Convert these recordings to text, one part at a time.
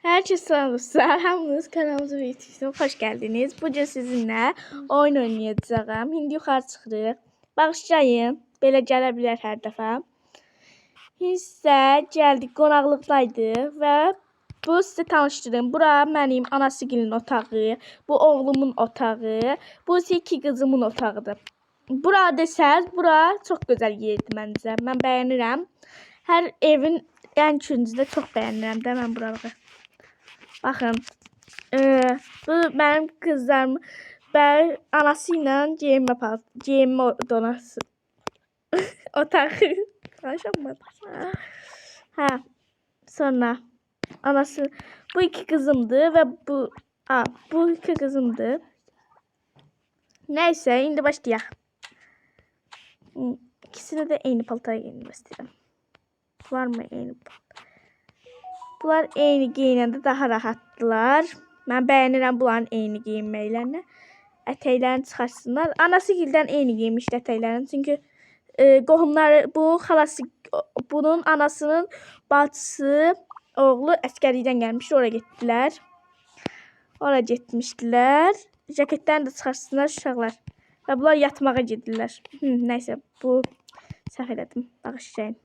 Herkese dostlar, hamınız kanalımıza ve YouTube'uma hoş geldiniz. Bugün sizinle oyun oynayacağım. Şimdi yuxarı çıxırıq. Bağışlayın, belə gələ bilər hər dəfə. Hissə gəldik, qonaqlıqdaydı və bu sizi tanışdırım. Bura mənim anasıgilin otağı, bu oğlumun otağı, bu isə iki qızımın otağıdır. Bura desəz, bura çox gözəl yerdir məncə. Mən bəyənirəm. Hər evin ən küncündə çox bəyənirəm də mən buraları. Baxın, bu mənim qızlarım anası ilə geyinmə odası otağı. Danışamadım. Hə, sonra anası bu iki qızımdır və bu iki qızımdır. Nəysə, indi başlayaq. İkisini də eyni paltaya giyinmək istəyirəm. Var mı eyni paltar? Bunlar eyni giyinəndə daha rahatdılar. Mən bəyənirəm bunların eyni giyinməklərini. Ətəklərini çıxarsınlar. Anası gildən eyni giyinmişdi ətəklərini. Çünki qohumları, bunun anasının bacısı, oğlu əskərlikdən gəlmişdi. Oraya getdilər. Oraya getmişdilər. Jaketlərini də çıxarsınlar uşaqlar. Və bunlar yatmağa gedirlər. Nəysə, bu səhv elədim. Bağışlayın.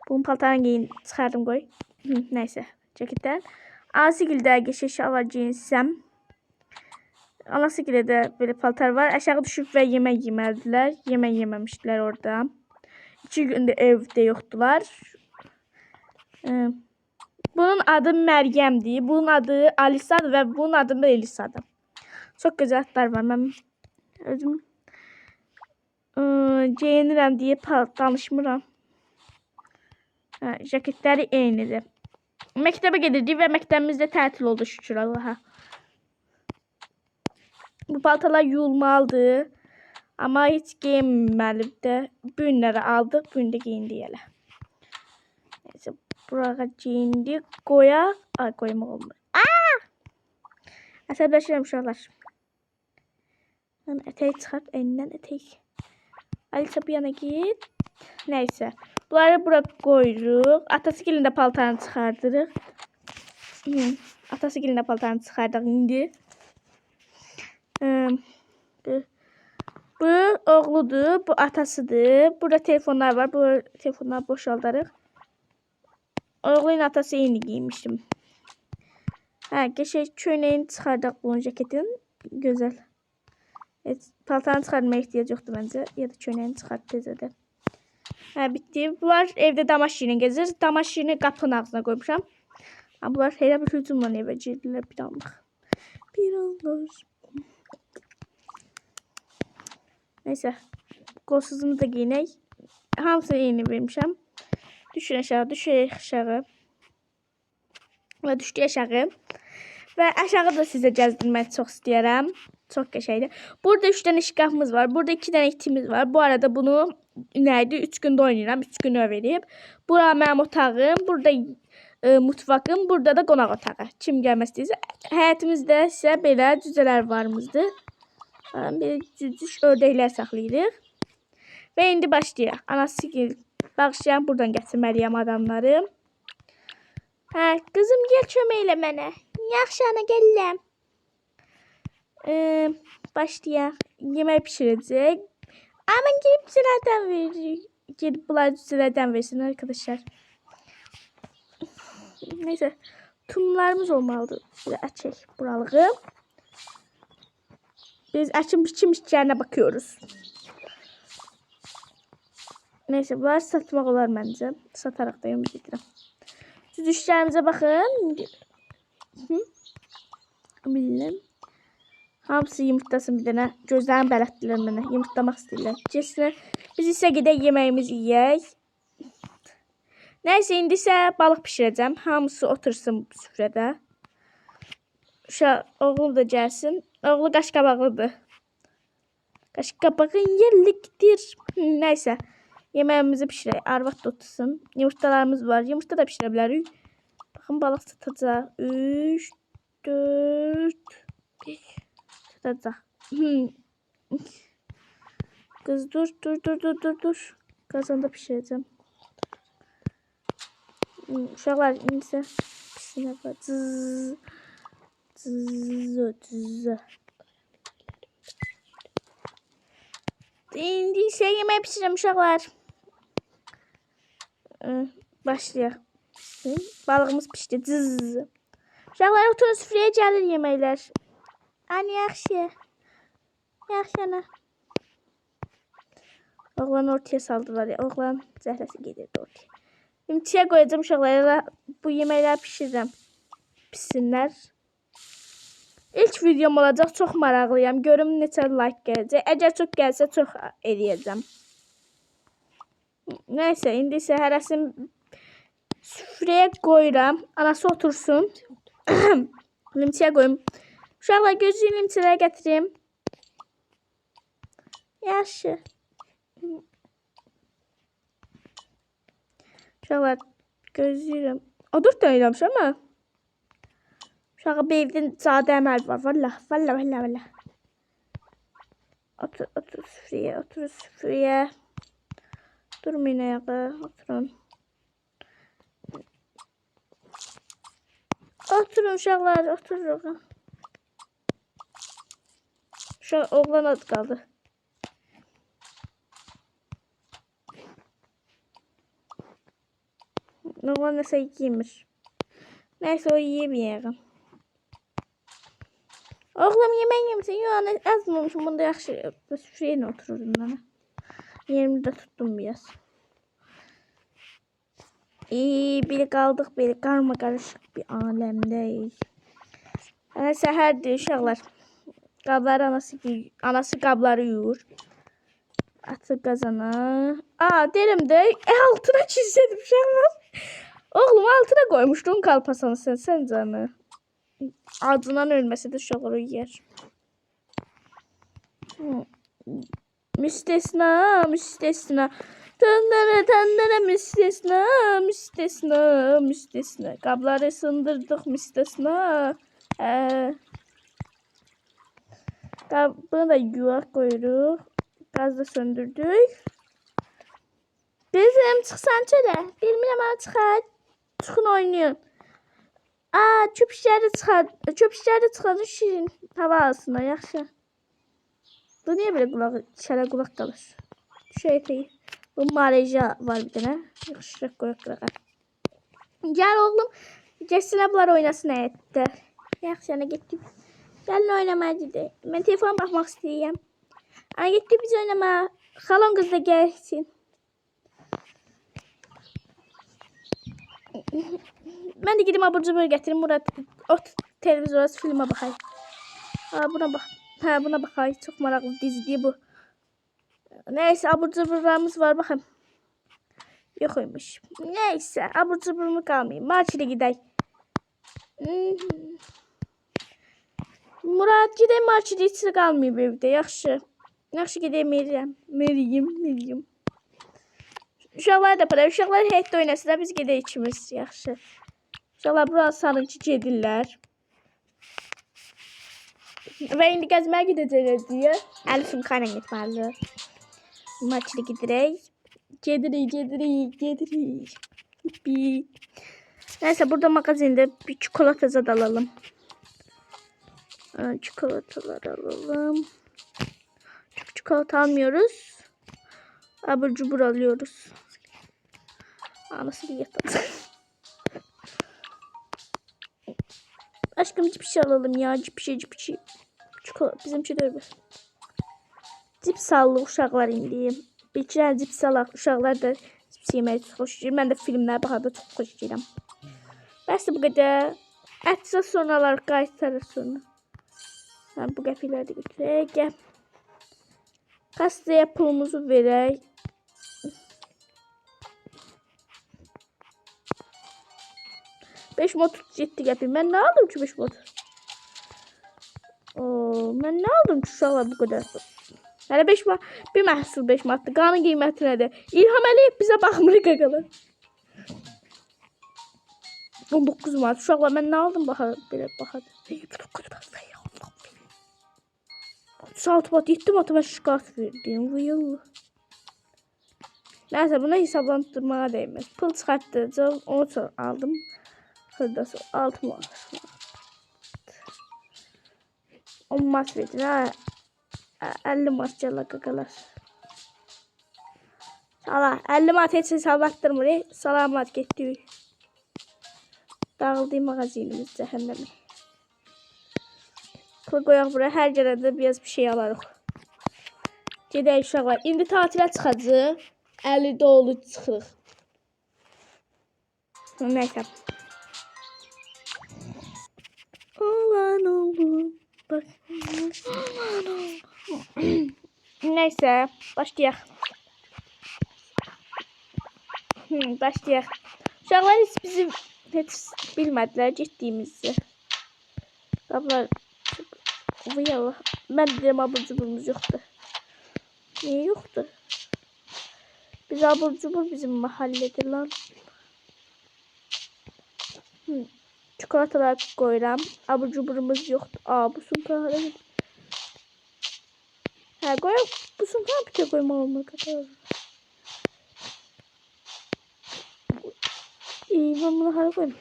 Bunun paltarını giyin, çıxardım qoy. Nəysə, cəketdən. Anası gildə qəşəng şalvar giyinsəm. Anası gildə belə paltar var. Aşağı düşüb və yemək yeməlidirlər. Yemək yeməmişdilər orada. 2 gündür evdə yoxdular. Bunun adı Məryəmdir. Bunun adı Alisadır və bunun adı da Elisadır. Çox gözəl adlar var. Mən özüm geyinirəm deyə danışmıram. Jaketləri eynidir. Məktəbə gedirdik və məktəbimizdə tətil oldu şükür Allaha. Bu paltarlar yuyulmalıdır. Amma heç geyinməlidir. Bu günləri aldıq. Bu gün də geyindik elə. Neyse, buraya geyindik. Qoyaq. Ay, qoymaq olmur. Əsəbləşirəm uşaqlar. Mən ətəyi çıxart. Əynindən ətəyi. Alisa bir yana git. Neyse. Bunları bura qoyuruq. Atası gilin də paltarını çıxardırıq. Atası gilin də paltarını çıxardıq indi. Bu oğludur. Bu atasıdır. Burada telefonlar var. Bu telefonları boşaldarıq. Oğlunun atası eyni giymişdim. Qəşəng köynəyini çıxardıq bunun jaketin. Gözəl. Paltarını çıxarmaya ehtiyac yoxdur məncə. Ya da köynəyini çıxart tezədə. Bitti. Bunlar evdə damaşirini gezir. Damaşirini qapının ağzına qoymuşam. Bunlar elə bir hücumla evə girdilər bir anlıq. Neysə. Qolsuzunu da giyinək. Hamısını eyni vermişəm. Düşün aşağı, düşün aşağı. Və düşdü aşağı. Və aşağı da sizə gəzdirmək çox istəyərəm. Çox qəşəngdir. Burada 3 dənə şkafımız var. Burada 2 dənə itimiz var. Bu arada bunu nəydi? 3 gündə oynayıram. 3 gün verib. Bura mənim otağım. Burada mutfağım. Burada da qonaq otağı. Kim gəlmək istəyirsə. Həyətimizdə isə belə cücələr varımızdır. Belə cücüş ördəklər saxlayırıq. Və indi başlayaq. Anası bağışlayan buradan gətirməliyəm adamları. Qızım gəl kömək elə mənə. Yaxşı ana gəlirəm. Başlayaq. Yemək pişirəcək. Ama gelip cücelerden verir. Gelip bunlar cücelerden versin arkadaşlar. Neyse. Tumlarımız olmalıdır. Şöyle açayım buralığı. Biz açın biçim işçilerine bakıyoruz. Neyse bunlar satmak olar bence. Satarak da ümit edirəm. Siz işçilerimize bakın. Bilmem. Hamısı yumurtlasın bir dənə. Gözlərini bələtdilər mənə. Yumurtlamaq istəyirlər. Kesinə. Biz isə gedək yeməyimizi yeyək. Nəysə, indi isə balıq pişirəcəm. Hamısı otursun süfrədə. Oğul da gəlsin. Oğlu qaşqabaqlıdır. Qaşqabağın yerlikdir. Nəysə. Yeməyimizi pişirək. Arvad da otursun. Yumurtalarımız var. Yumurta da pişirə bilərik. Baxın, balıq satacaq. 3, 4, 5. Kız dur. Kazanda pişireceğim. Uşaqlar indi Sinema. Zzz. Zzz. İndi isə yemək pişirəm uşaqlar. Başlayaq. Balığımız pişdi. Zzz. Uşaqlar oturun, süfrəyə gəlir yeməklər. Ani yaxşı. Yaxşı ana. Oğlan ortaya saldılar ya. Oğlan zəhləsi gedirdi ortaya. İmtiyə qoyacağım uşaqlara. Bu yeməkləri pişirəm. Pişsinlər. İlk videom olacaq. Çox maraqlıyam. Görüm neçə like gələcək. Əgər çox gəlsə çox eləyəcəm. Nəysə, indi isə hərəsini süfrəyə qoyuram. Anası otursun. Limçiyə qoyum. Uşaqlar gözlüyün limçilərə gətirim. Yaxşı. Uşaqlar gözləyirəm. Odur da eləmişəm ama. Uşağı bir evdən cadı əməl var. Valla. Otur süfrəyə. Durmayın ayağa. Oturun. Oturun uşaqlar. Oturun. Uşaq oğlan ad qaldı. Oğlan nəsə yemir. Nəysə o yiyeməyəm. Oğlum yemək yemişsin. Yox, azmamışım. Bunda yaxşı. Süfrəyə otururdum bana. Yerimi də tuttum biraz. Bir qaldıq belə qarma qarışıq bir aləmdəyik. Səhərdir uşaqlar. Qabları anası qabları yuyur. Atır qazana. Derim də altına kilsədim uşaqlar. Oğlum altına qoymuşdun kalpasanı sən canı. Acından ölməsə də uşaqlar o yer. Müstesna. Tandara müstesna. Qabları sındırdıq müstesna. Bunu da yuvaq qoyuruq. Qazda söndürdük. Qızım çıxsan çölə. Bilmirəm ama çıxar. Çıxın oynayın. Çöp işləri çıxarır şirin. Hava alsınlar yaxşı. Bu niyə belə qulaq qalır? Düşə eteği. Bu mareja var bir dənə. Yaxşı qoyaq qırağa. Gəl oğlum. Geçsinə bunlar oynasın həyətdə. Yaxşı yana getdik. Gəlin oynamaya gidelim. Mən telefona baxmaq istəyirəm. Ana getdik biz oynamaya. Xalon qız da gəlsin. Mən də gedim abur-cubur gətirim. Murad o televizora filmə baxayım. Buna bax. Buna baxayım. Çox maraqlı dizidir bu. Nəysə abur-cuburlarımız var baxın. Yox imiş. Nəysə abur-cuburumu qalmayım. Markedə gedək. Murad gedək markedə heç nə qalmayıb evdə. Yaxşı. Yaxşı gedək Meriyim. Uşaqlar da para. Uşaqlar həyətdə oynasın da biz gedək ikimiz. Yaxşı. Uşaqlar bura sarınçı gedirlər. Və indi gəzməyə gedəcəklər deyə. Əlifin xanə getməlidir. Markedə gedirək. Gedirik. Nəysə burada mağazində bir çikolata zad alalım. Çikolatalar alalım. Çok çikolata almıyoruz. Abur cubur alıyoruz. Nasıl yatadı? Aşkım cips alalım ya. Cips. Çikolata bizim şey değil. Cips aldı uşaqlar indi. Bir iki dənə cips alaq. Uşaqlar da cips yeməyi çox xoş deyir. Mən də filmlər baxanda çox xoş deyirəm. Bəs bu qədər. Ətsə sonralar qaytarır sonra. Bu qəfiləri də götürək. Gəl. Kastaya pulumuzu verək. Beş motor ciddi qəpir. Mən nə aldım ki 5 motor? Mən nə aldım ki uşaqlar bu qədər? Hələ 5 manat, bir məhsul 5 manatdır. Qanın qiyməti nədir? İlham Əliyev bizə baxmır qaqalar. 19 manat. Uşaqlar mən nə aldım? Belə baxadı. 36 manat, 7 manat mən şikayət verdim. Nəysə bunu hesablandırmağa dəyməz. Pul çıxartdıracaq. Onu aldım. Hırdası 6 manat. 10 manat verdin ha. 50 manat gələ qaqalar. Sala 50 manat heç hesabatdırmır. Salamat getdik. Dağıldı mağazinimiz cəhənnəmi. Pul qoyaq buraya. Hər gələndə biraz bir şey alarıq. Gedək uşaqlar. İndi tatilə çıxacaq. 50 dolu çıxırıq. Nəysə. Olan oldu. Bak. Olan oldu. Nəysə. Başlayaq. Başlayaq. Uşaqlar heç bilmədilər getdiyimizi. Qablar. Vıyallah. Mən deyirəm abur-cuburumuz yoxdur. Niyə yoxdur? Biz abur-cubur bizim mahallədir lan. Çikolatalar qoyuram. Abur-cuburumuz yoxdur. Bu sumkalara gidir. Hə, qoyaq. Bu sumkalara bir şey qoymaq olmur. Ben bunu hara koyayım?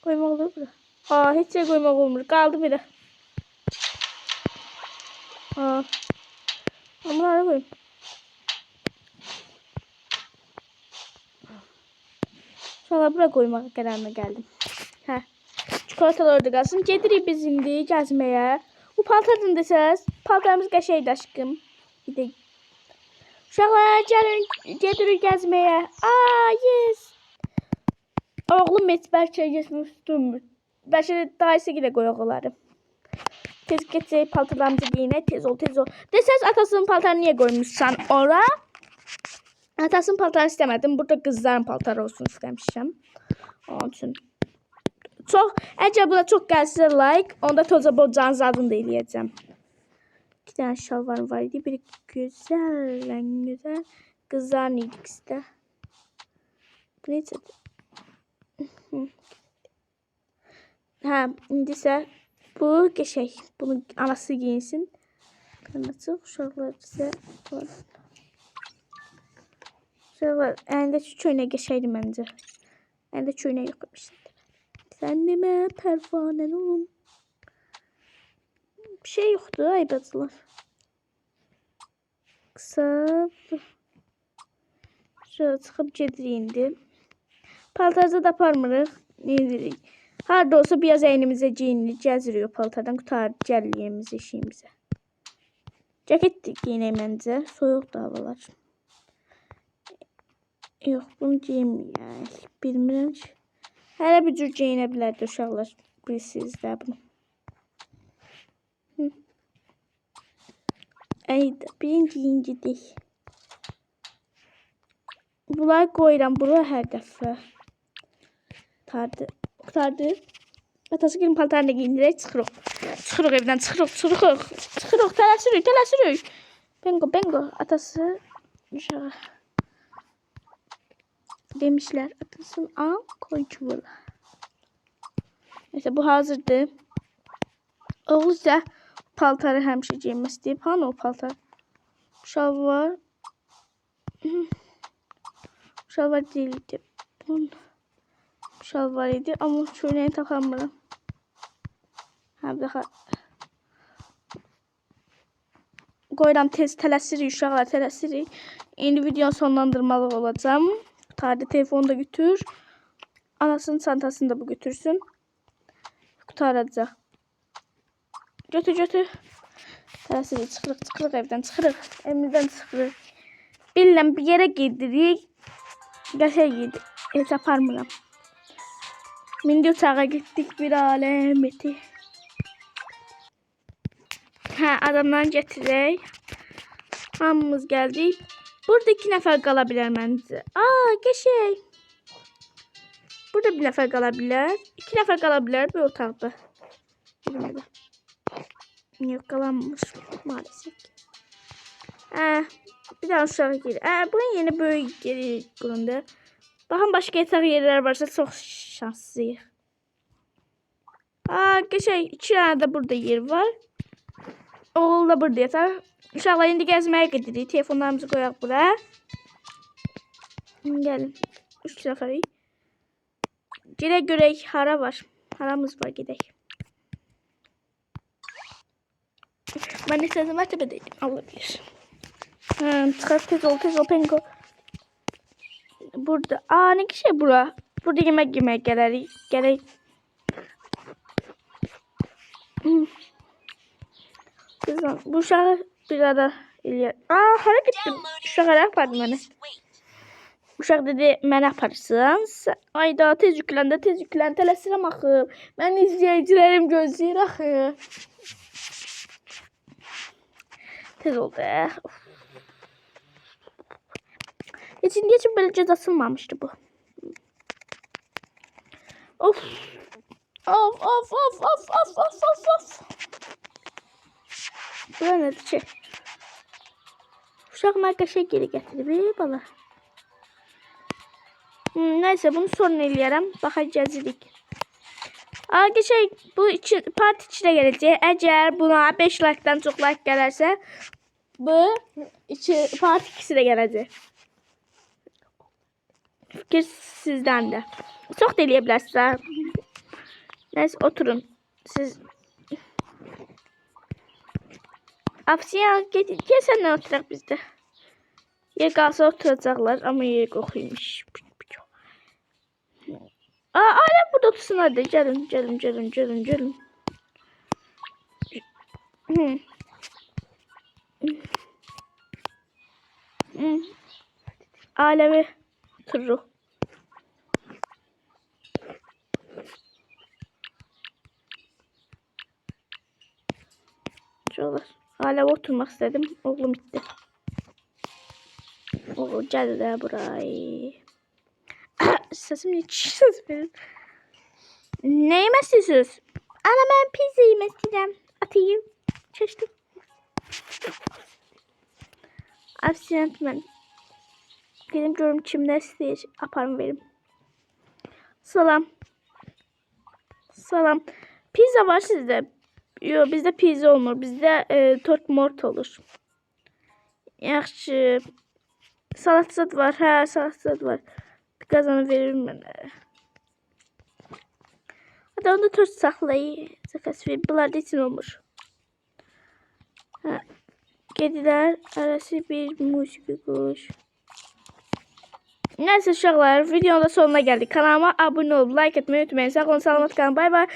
Koymaq olur bura. Heç şey koymaq olmur. Qaldı biri. Ben bunu hara koyayım? Sonra bura koymaq qərarına gəldim. Hə. Çikolatalar orada qalsın. Gedirik biz indi gəzməyə. Bu paltardan desəz. Paltarımız qəşəydi aşkım. Gidək. Uşaqlar gəlin, gedirik gəzməyə. Yes. Oğlum heç bəlkə getmək istəmir. Bəlkə dayısı gilə qoyaq onları. Tez keçək, paltarlarımızı giyinək, tez ol. Desəz atasının paltarını niyə qoymuşsan ora? Atasının paltarını istəmədim. Burada qızların paltarı olsun istəmişəm. Onun üçün. Əgər buna çox gəlsə like, onda toza bocanın zadını da eləyəcəm. 2 tane şalvarım var idi. Biri güzel. Kızların idi ikisi de. Bu neyse. Ha, indi isə bu şey. Bunu anası giyinsin. Qanatı uşaqlar bizə. Uşaqlar əlində köynək qəşəydi məncə. Əlində köynək yox demişdim. Sən demə pərvanən olum. Bir şey yoktu aybacılar. Kısa. Şöyle çıkıp gedirik indi. Paltarda da aparmırıq. Nedirik? Harda olsa biraz əynimizə giyinirik. Gəzirik o paltardan. Qutarıq gəlliyimizi, işiyimizi. Ceket giyinək məncə. Soyuqdur havalar. Yox, bunu giyməyək. Bilmirəm ki. Hələ bir cür giyinə bilərdi uşaqlar. Bilirsiniz də bunu. Ayda birinci gidik. Bunları koyuram bura hər dəfə. Qutardı. Atası gelin paltarını giyindirək, çıxırıq. Çıxırıq evdən, çıxırıq. Tələsirik. Bengo. Atası uşağı. Demişler atasın al koy çuvala. Neyse bu hazırdı. Oğul ise paltarı həmişə giyinmək istəyib. Hanı o paltar? Şalvar. Şalvar değildi. Bunun şalvar idi ama köynəyi taxamıram. Həm daha qoyuram tez tələsirik uşaqlar tələsirik. İndi videonu sonlandırmalı olacağım. Tarihte telefonu da götür. Anasının çantasını da bu götürsün. Qutaracaq. Götür. Tələsirik çıxırıq evdən çıxırıq. Evimizdən çıxırıq. Bilirəm bir yerə gedirik. Qəşəng gedirik. Heç aparmıram. Mindi uçağa gittik bir aləməti. Hə adamdan gətirək. Hamımız gəldik. Burada 2 nəfər qala bilər məncə. Qəşəng. Burada 1 nəfər qala bilər. 2 nəfər qala bilər bu otaqda. Yox qalanmış maalesef. Bir daha uşağı gelir. Bunun yeni böyük gelir qurunda. Baxın başqa yataq yerlər varsa çox şanslıyıq. Qəşəng 2 dənə də burada yer var. Oğul da burada yatar. Uşaqlar indi gəzməyə gedirik. Telefonlarımızı qoyaq bura. Gəlin. 3 nəfərik. Gedək görək hara var. Haramız var gedək. Mən nə sözüm var təbədəyim. Allah bilir. Çıxar tez ol penko. Burada. Ne şey bura? Burada yemek gələrik. Gələk. Kızım bu uşağı bir ara eləyər. Hara getdim? Uşaq hara apardı mənə? Uşaq dedi mənə aparırsın. Ayda tez yüklən tələsirəm axı. Mən izləyicilərim gözləyir axı. Tez oldu. Heç indiyə üçün belə cəzasılmamışdı bu. Of. Bura nədir ki? Uşaq mərqəşə geri gətirib bala. Neyse bunu sonra eləyərəm. Baxaq gəzirik. Geçək bu part 2-də gələcək. Əgər buna 5 like-dan çox like gələrsə bu part 2-si də gələcək. Fikir sizdən də. Çox da eləyə bilərsiniz. Neyse oturun. Siz Afsiyan gel senden oturaq bizdə. Yer qalsa oturacaqlar amma yer qoxuymuş. Ailəm burada otursun hadi. Gəlin. Ailəvi otururuq. Şuralar. Ailəvi oturmaq istedim. Oğlum gitti. Oğlum gəldi də burayı. Sesim hiç ses verin. Ne yemek istiyorsunuz? Ana ben pizza yemek istedim. Atayım. Çeştim. Absent ben. Gelin görüm kimdə istəyir. Aparım verim. Salam. Pizza var sizdə? Yok bizdə pizza olmur. Bizdə tort mort olur. Yaxşı. Salat zad var. Salat zad var. Bir kazanı veririm mənə. Hatta onda tort saxlayı. Zakas ver. Bunlar da için olmur. Kediler arası bir musiki kuş. Neyse uşaqlar videonun da sonuna geldik. Kanalıma abone olup like etmeyi unutmayın. Sağ olun, salamat kalın. Bay bay.